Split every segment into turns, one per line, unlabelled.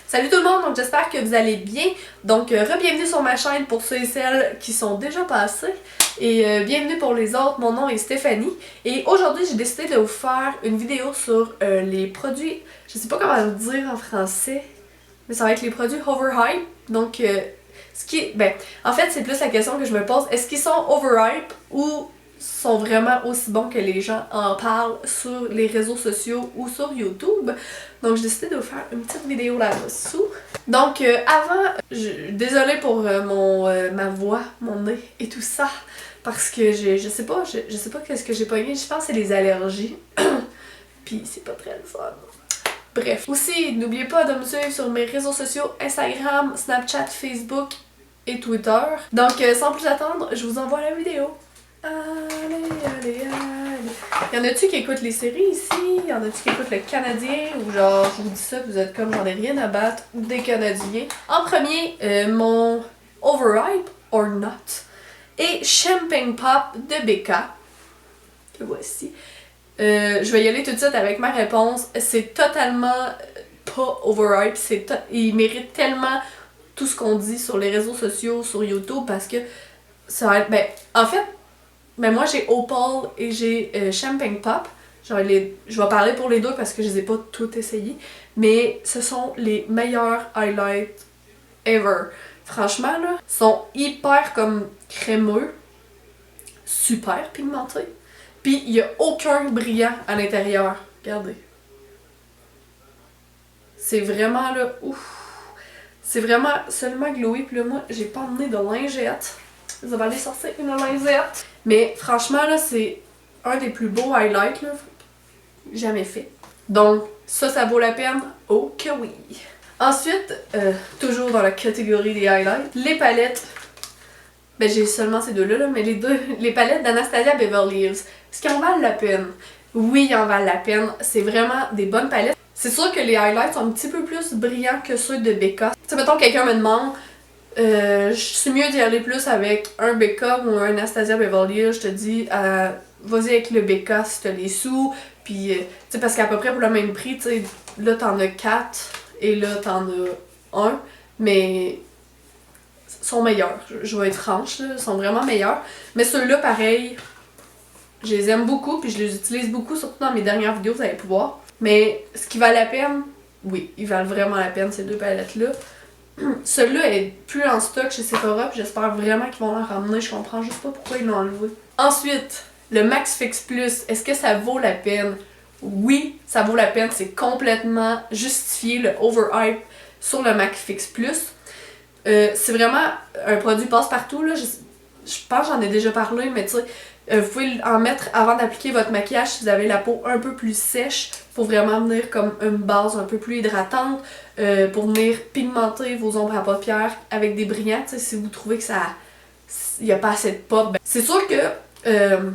Salut tout le monde, donc j'espère que vous allez bien. Donc re-bienvenue sur ma chaîne pour ceux et celles qui sont déjà passés. Et bienvenue pour les autres, mon nom est Stéphanie. Et aujourd'hui j'ai décidé de vous faire une vidéo sur les produits, je sais pas comment le dire en français, mais ça va être les produits overhype. Donc en fait c'est plus la question que je me pose, est-ce qu'ils sont overhype ou sont vraiment aussi bons que les gens en parlent sur les réseaux sociaux ou sur YouTube. Donc j'ai décidé de vous faire une petite vidéo là-dessous. Donc désolée pour ma voix, mon nez et tout ça, parce que je sais pas qu'est-ce que j'ai pogné, je pense que c'est les allergies. Puis c'est pas très le fun. Bref. Aussi, n'oubliez pas de me suivre sur mes réseaux sociaux Instagram, Snapchat, Facebook et Twitter. Donc sans plus attendre, je vous envoie la vidéo. Allez. Y'en a-tu qui écoutent les séries ici? Y'en a-tu qui écoutent le Canadien? Ou genre, je vous dis ça, vous êtes comme j'en ai rien à battre des Canadiens. En premier, mon Overhype or Not et Champagne Pop de Becca. Que voici. Je vais y aller tout de suite avec ma réponse. C'est totalement pas overhype. Il mérite tellement tout ce qu'on dit sur les réseaux sociaux, sur YouTube, parce que ça va être... en fait, moi j'ai Opal et j'ai Champagne Pop. Genre je vais parler pour les deux parce que je les ai pas toutes essayées. Mais ce sont les meilleurs highlights ever. Franchement là, ils sont hyper comme crémeux, super pigmentés. Puis il y a aucun brillant à l'intérieur. Regardez. C'est vraiment là, ouf. C'est vraiment seulement glowy. Puis là moi j'ai pas emmené de lingette. Vous allez aller sortir une lingette. Mais franchement, là, c'est un des plus beaux highlights là, jamais fait. Donc, ça vaut la peine? Oh que oui! Ensuite, toujours dans la catégorie des highlights, les palettes. J'ai seulement ces deux-là, là, mais les palettes d'Anastasia Beverly Hills. Est-ce qu'ils en valent la peine? Oui, ils en valent la peine. C'est vraiment des bonnes palettes. C'est sûr que les highlights sont un petit peu plus brillants que ceux de Becca. Tu sais, mettons, quelqu'un me demande... je suis mieux d'y aller plus avec un Becca ou un Anastasia Beverly Hills. Je te dis, vas-y avec le Becca si t'as les sous. Puis, tu sais, parce qu'à peu près pour le même prix, tu sais, là t'en as 4 et là t'en as 1. Mais, ils sont meilleurs. Je vais être franche, là, ils sont vraiment meilleurs. Mais ceux-là, pareil, je les aime beaucoup puis je les utilise beaucoup, surtout dans mes dernières vidéos, vous allez pouvoir. Mais, ce qui valent la peine, oui, ils valent vraiment la peine, ces deux palettes-là. Celui-là est plus en stock chez Sephora, puis j'espère vraiment qu'ils vont l'en ramener. Je comprends juste pas pourquoi ils l'ont enlevé. Ensuite, le Max Fix Plus, est-ce que ça vaut la peine? Oui, ça vaut la peine. C'est complètement justifié, le overhype sur le Max Fix Plus. C'est vraiment un produit passe-partout, là. Je pense que j'en ai déjà parlé, mais tu sais, vous pouvez en mettre avant d'appliquer votre maquillage si vous avez la peau un peu plus sèche, pour vraiment venir comme une base un peu plus hydratante, pour venir pigmenter vos ombres à paupières avec des brillants. Tu sais, si vous trouvez que il n'y a pas assez de pop, c'est sûr que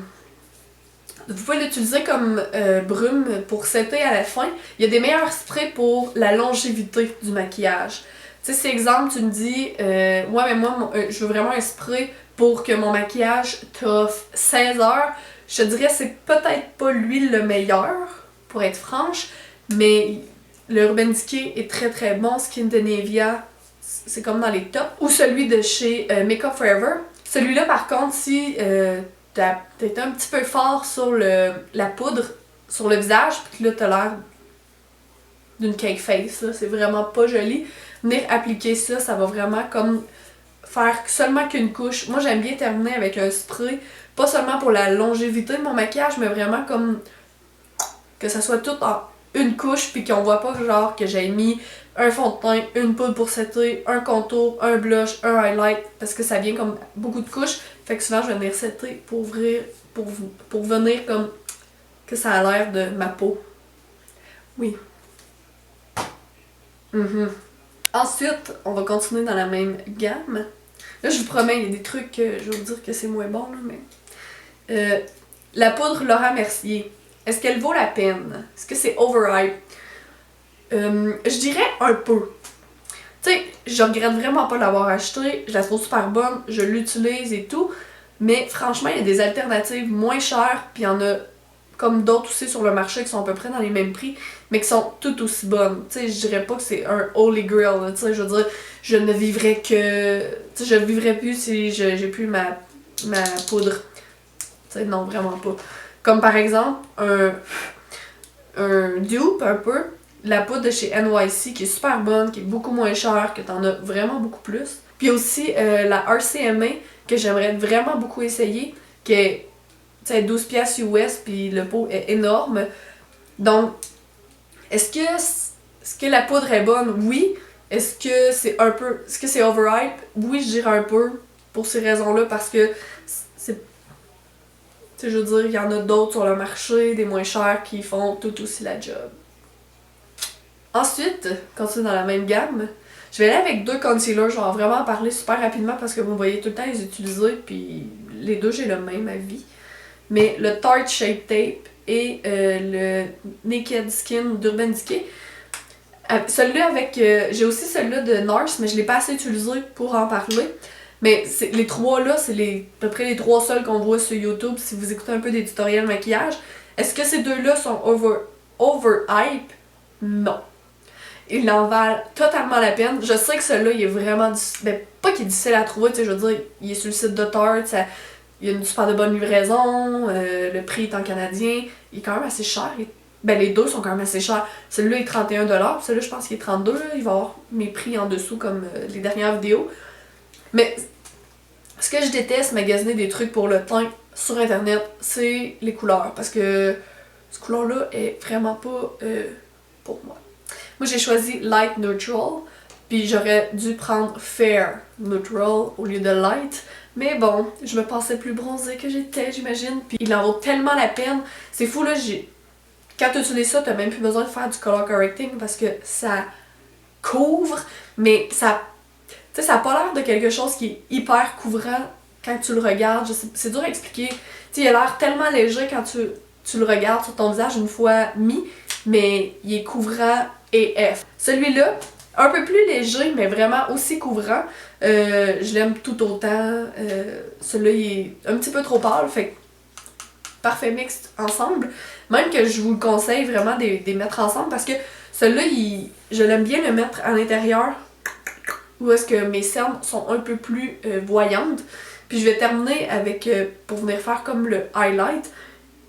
vous pouvez l'utiliser comme brume pour setter à la fin. Il y a des meilleurs sprays pour la longévité du maquillage. Tu sais, si exemple, tu me dis, ouais, mais moi, je veux vraiment un spray pour que mon maquillage t'offre 16 heures, je te dirais c'est peut-être pas lui le meilleur, pour être franche, mais le Urban Decay est très très bon. Skin de Nivea, c'est comme dans les tops. Ou celui de chez Makeup Forever. Celui-là, par contre, si t'as été un petit peu fort sur la poudre, sur le visage, puis que là t'as l'air d'une cake face, c'est vraiment pas joli. Venir appliquer ça, ça va vraiment comme faire seulement qu'une couche. Moi j'aime bien terminer avec un spray, pas seulement pour la longévité de mon maquillage, mais vraiment comme que ça soit tout en une couche, puis qu'on voit pas genre que j'ai mis un fond de teint, une poudre pour setter, un contour, un blush, un highlight, parce que ça vient comme beaucoup de couches. Fait que souvent je vais venir setter pour venir comme que ça a l'air de ma peau. Oui. Ensuite, on va continuer dans la même gamme. Là, je vous promets, il y a des trucs que je vais vous dire que c'est moins bon, là, mais... la poudre Laura Mercier, est-ce qu'elle vaut la peine? Est-ce que c'est overhype? Je dirais un peu. Tu sais, je regrette vraiment pas l'avoir acheté, je la trouve super bonne, je l'utilise et tout, mais franchement, il y a des alternatives moins chères, puis il y en a comme d'autres aussi sur le marché qui sont à peu près dans les mêmes prix, mais qui sont toutes aussi bonnes. Tu sais, je dirais pas que c'est un holy grail, tu sais, je veux dire, je ne vivrais que... Tu sais, je vivrais plus si j'ai plus ma poudre. Tu sais, non, vraiment pas. Comme par exemple, un dupe, un peu, la poudre de chez NYC, qui est super bonne, qui est beaucoup moins chère, que t'en as vraiment beaucoup plus. Puis aussi, la RCMA, que j'aimerais vraiment beaucoup essayer, qui est 12$ US, puis le pot est énorme. Donc, est-ce que la poudre est bonne? Oui. Est-ce que c'est un peu... Est-ce que c'est overhype? Oui, je dirais un peu, pour ces raisons-là, parce que c'est... Tu sais, je veux dire, il y en a d'autres sur le marché, des moins chers, qui font tout aussi la job. Ensuite, continue dans la même gamme, je vais aller avec deux concealers, je vais en vraiment en parler super rapidement parce que vous me voyez tout le temps les utiliser, puis les deux j'ai le même avis. Mais le Tarte Shape Tape et le Naked Skin d'Urban Decay. Celui-là avec... j'ai aussi celui-là de NARS, mais je l'ai pas assez utilisé pour en parler. Mais les trois là, c'est à peu près les trois seuls qu'on voit sur YouTube si vous écoutez un peu des tutoriels maquillage. Est-ce que ces deux-là sont overhype? Non. Ils en valent totalement la peine. Je sais que celui-là, il est vraiment... Ben, pas qu'il est difficile à trouver, tu sais, je veux dire, il est sur le site de Tarte, il y a une super de bonne livraison, le prix est en canadien, il est quand même assez cher. Ben, les deux sont quand même assez chers. Celui-là est 31$, celui-là, je pense qu'il est 32$, il va y avoir mes prix en dessous comme les dernières vidéos. Mais ce que je déteste magasiner des trucs pour le teint sur internet, c'est les couleurs, parce que cette couleur-là est vraiment pas pour moi. Moi, j'ai choisi Light Neutral, puis j'aurais dû prendre Fair Neutral au lieu de Light. Mais bon, je me pensais plus bronzée que j'étais, j'imagine. Puis il en vaut tellement la peine. C'est fou, là, quand tu utilises ça, t'as même plus besoin de faire du color correcting parce que ça couvre, mais ça... Tu sais, ça a pas l'air de quelque chose qui est hyper couvrant quand tu le regardes. C'est dur à expliquer. Tu sais, il a l'air tellement léger quand tu le regardes sur ton visage une fois mis, mais il est couvrant AF. Celui-là, un peu plus léger, mais vraiment aussi couvrant. Je l'aime tout autant. Celui-là, il est un petit peu trop pâle, fait que parfait mixte ensemble. Même que je vous le conseille vraiment de les mettre ensemble parce que celui-là, je l'aime bien le mettre à l'intérieur où est-ce que mes cernes sont un peu plus voyantes. Puis je vais terminer avec, pour venir faire comme le highlight,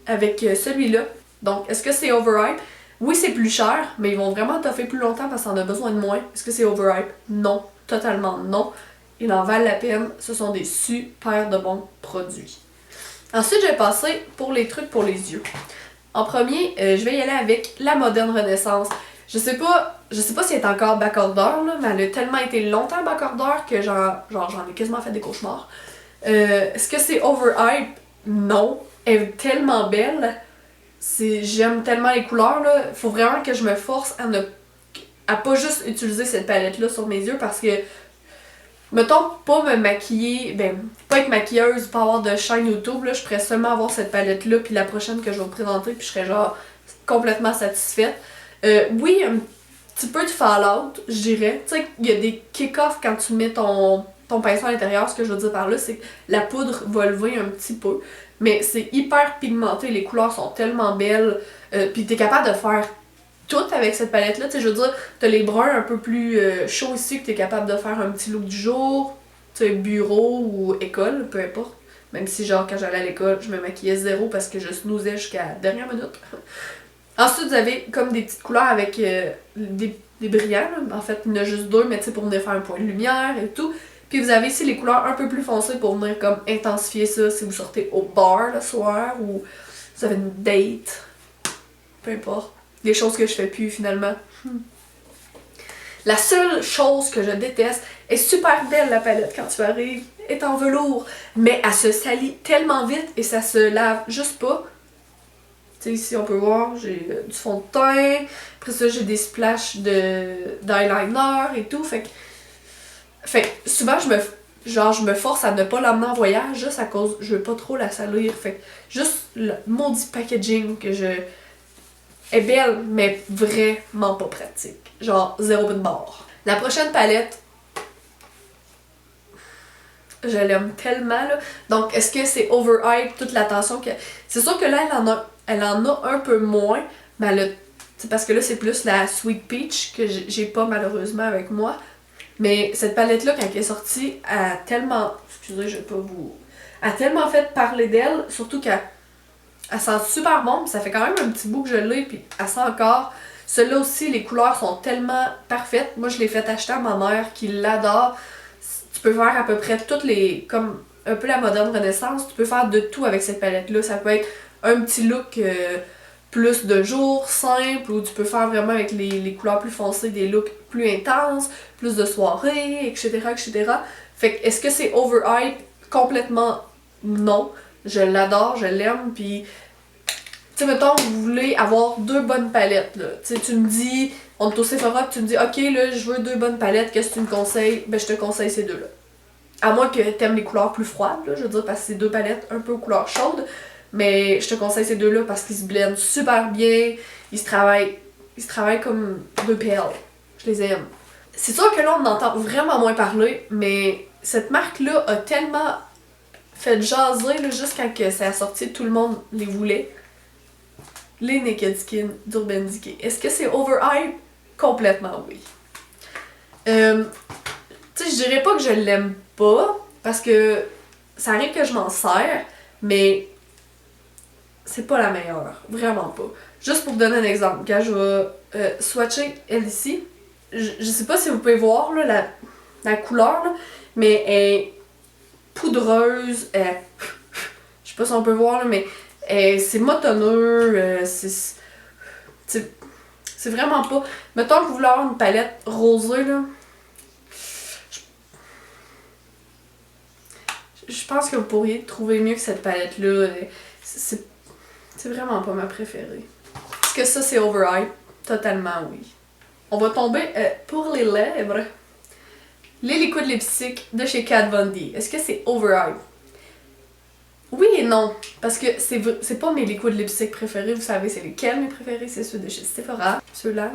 avec celui-là. Donc, est-ce que c'est overhype? Oui, c'est plus cher, mais ils vont vraiment toffer plus longtemps parce qu'on a besoin de moins. Est-ce que c'est overhype? Non, totalement non. Ils en valent la peine. Ce sont des super de bons produits. Ensuite, je vais passer pour les trucs pour les yeux. En premier, je vais y aller avec la Moderne Renaissance. Je sais pas si elle est encore backordeur, là, mais elle a tellement été longtemps backordeur que j'en ai quasiment fait des cauchemars. Est-ce que c'est overhype? Non. Elle est tellement belle. J'aime tellement les couleurs, là. Faut vraiment que je me force à pas juste utiliser cette palette-là sur mes yeux parce que, mettons, pas me maquiller, pas être maquilleuse, pas avoir de chaîne YouTube, là, je pourrais seulement avoir cette palette-là, puis la prochaine que je vais vous présenter, puis je serais genre complètement satisfaite. Oui, un petit peu de fallout, je dirais. Tu sais, il y a des kick-off quand tu mets ton pinceau à l'intérieur. Ce que je veux dire par là, c'est que la poudre va lever un petit peu. Mais c'est hyper pigmenté, les couleurs sont tellement belles. Puis t'es capable de faire tout avec cette palette-là. Tu sais, je veux dire, t'as les bruns un peu plus chauds ici, que t'es capable de faire un petit look du jour. Tu sais, bureau ou école, peu importe. Même si, genre, quand j'allais à l'école, je me maquillais zéro parce que je snoozais jusqu'à la dernière minute. Ensuite, vous avez comme des petites couleurs avec des brillants. Là. En fait, il y en a juste deux, mais tu sais, pour venir faire un point de lumière et tout. Puis vous avez ici les couleurs un peu plus foncées pour venir comme intensifier ça si vous sortez au bar le soir ou vous avez une date. Peu importe. Des choses que je fais plus finalement. La seule chose que je déteste est super belle la palette quand tu arrives, est en velours, mais elle se salit tellement vite et ça se lave juste pas. Tu sais, ici on peut voir, j'ai du fond de teint, après ça j'ai des splashes d'eyeliner et tout, fait que souvent je me force à ne pas l'emmener en voyage juste à cause je veux pas trop la salir, fait que juste le maudit packaging que est belle mais vraiment pas pratique, genre zéro but de bord. La prochaine palette, Je l'aime tellement, là. Donc, est-ce que c'est overhype, toute l'attention que... C'est sûr que là, elle en a un peu moins, mais elle a... C'est parce que là, c'est plus la Sweet Peach que j'ai pas malheureusement avec moi. Mais cette palette-là, quand elle est sortie, elle a tellement... Excusez, je vais pas vous... Elle a tellement fait parler d'elle, surtout qu'elle sent super bon, ça fait quand même un petit bout que je l'ai, puis elle sent encore. Celle-là aussi, les couleurs sont tellement parfaites. Moi, je l'ai fait acheter à ma mère qui l'adore. Tu peux faire à peu près toutes les... Comme un peu la moderne renaissance, tu peux faire de tout avec cette palette-là. Ça peut être un petit look plus de jour, simple, ou tu peux faire vraiment avec les couleurs plus foncées, des looks plus intenses, plus de soirée, etc., etc. Fait que, est-ce que c'est overhype? Complètement non. Je l'adore, je l'aime, puis... Tu sais, mettons, vous voulez avoir 2 bonnes palettes, là. Tu sais, tu me dis, on est au Sephora, pis tu me dis, ok, là, je veux 2 bonnes palettes, qu'est-ce que tu me conseilles? Ben, je te conseille ces deux-là. À moins que t'aimes les couleurs plus froides, là, je veux dire, parce que c'est 2 palettes un peu aux couleurs chaudes. Mais je te conseille ces deux-là parce qu'ils se blendent super bien, ils se travaillent comme 2 perles. Je les aime. C'est sûr que là, on entend vraiment moins parler, mais cette marque-là a tellement fait jaser, là, juste quand que ça a sorti, tout le monde les voulait. Les Naked Skin d'Urban Decay. Est-ce que c'est overhype? Complètement oui. Tu sais, je dirais pas que je l'aime pas, parce que ça arrive que je m'en sers, mais c'est pas la meilleure. Vraiment pas. Juste pour vous donner un exemple, quand je vais swatcher elle ici, je sais pas si vous pouvez voir là, la couleur, là, mais elle est poudreuse, je sais pas si on peut voir, là, mais c'est motonneux, c'est vraiment pas... Mettons que vous voulez avoir une palette rosée, là, je pense que vous pourriez trouver mieux que cette palette-là. C'est vraiment pas ma préférée. Est-ce que ça, c'est overhype? Totalement oui. On va tomber pour les lèvres. Les liquides lipstick de chez Kat Von D. Est-ce que c'est overhype? Oui et non. Parce que c'est pas mes liquides lipstick préférés. Vous savez, c'est lesquels mes préférés? C'est ceux de chez Sephora. Ceux-là.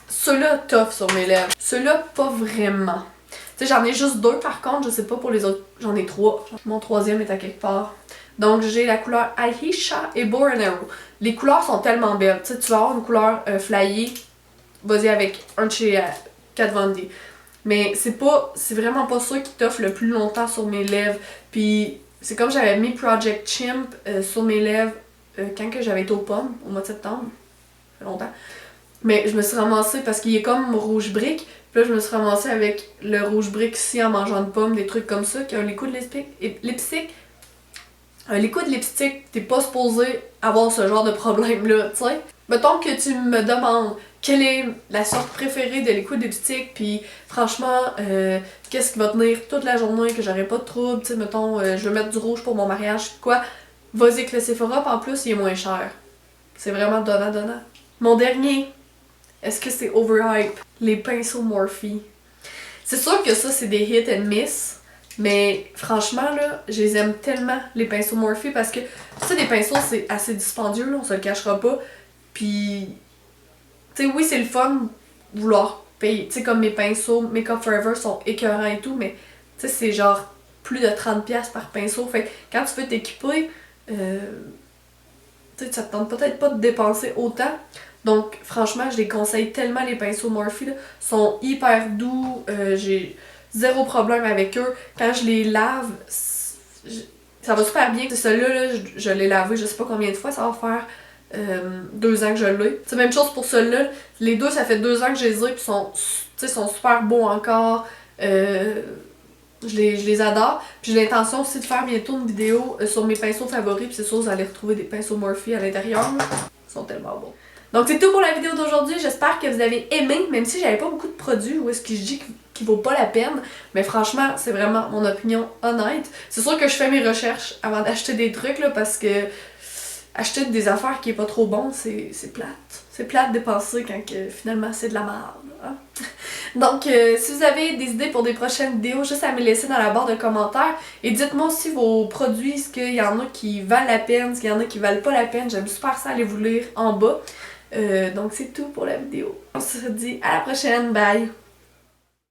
Ceux-là, tough sur mes lèvres. Ceux-là, pas vraiment. Tu sais, j'en ai juste 2 par contre. Je sais pas pour les autres. J'en ai 3. Mon 3e est à quelque part. Donc, j'ai la couleur Aisha et Bow and Arrow. Les couleurs sont tellement belles. Tu sais, tu vas avoir une couleur flyée. Vas-y avec un de chez Kat Von D. Mais c'est vraiment pas ça qui t'offre le plus longtemps sur mes lèvres. Puis, c'est comme j'avais mis Project Chimp sur mes lèvres quand que j'avais été aux pommes, au mois de septembre. Ça fait longtemps. Mais je me suis ramassée parce qu'il est comme rouge brique. Puis là, je me suis ramassée avec le rouge brique ici en mangeant une pomme, des trucs comme ça, qui a un liquide lipstick. Un liquide lipstick, t'es pas supposé avoir ce genre de problème-là, tu sais. Mettons que tu me demandes quelle est la sorte préférée de liquide lipstick, puis franchement, qu'est-ce qui va tenir toute la journée, que j'aurai pas de trouble, tu sais, mettons, je veux mettre du rouge pour mon mariage, quoi, vas-y avec le Sephora, puis en plus, il est moins cher. C'est vraiment donnant. Mon dernier, est-ce que c'est overhype? Les pinceaux Morphe. C'est sûr que ça, c'est des hit and miss. Mais franchement, là, je les aime tellement, les pinceaux Morphe, parce que, tu sais, des pinceaux, c'est assez dispendieux, là, on se le cachera pas. Puis, tu sais, oui, c'est le fun de vouloir payer. Tu sais, comme mes pinceaux Makeup Forever sont écœurants et tout, mais, tu sais, c'est genre plus de 30$ par pinceau. Fait que quand tu veux t'équiper, tu sais, ça te tente peut-être pas de dépenser autant. Donc, franchement, je les conseille tellement, les pinceaux Morphe, là. Ils sont hyper doux, j'ai... Zéro problème avec eux. Quand je les lave, ça va super bien. Celui-là, là, je l'ai lavé je sais pas combien de fois. Ça va faire 2 ans que je l'ai. C'est la même chose pour celui-là. Les deux, ça fait 2 ans que je les ai. Puis sont super beaux encore. Je les adore. Puis j'ai l'intention aussi de faire bientôt une vidéo sur mes pinceaux favoris. Puis c'est sûr, vous allez retrouver des pinceaux Morphe à l'intérieur. Ils sont tellement beaux. Donc c'est tout pour la vidéo d'aujourd'hui. J'espère que vous avez aimé. Même si j'avais pas beaucoup de produits. Où est-ce que je dis qui vaut pas la peine, mais franchement, c'est vraiment mon opinion honnête. C'est sûr que je fais mes recherches avant d'acheter des trucs, là, parce que acheter des affaires qui est pas trop bon, c'est plate. C'est plate de dépenser quand que, finalement c'est de la merde. Hein? Donc, si vous avez des idées pour des prochaines vidéos, juste à me laisser dans la barre de commentaires. Et dites-moi aussi vos produits, est-ce qu'il y en a qui valent la peine, est-ce qu'il y en a qui valent pas la peine. J'aime super ça aller vous lire en bas. Donc, c'est tout pour la vidéo. On se dit à la prochaine. Bye!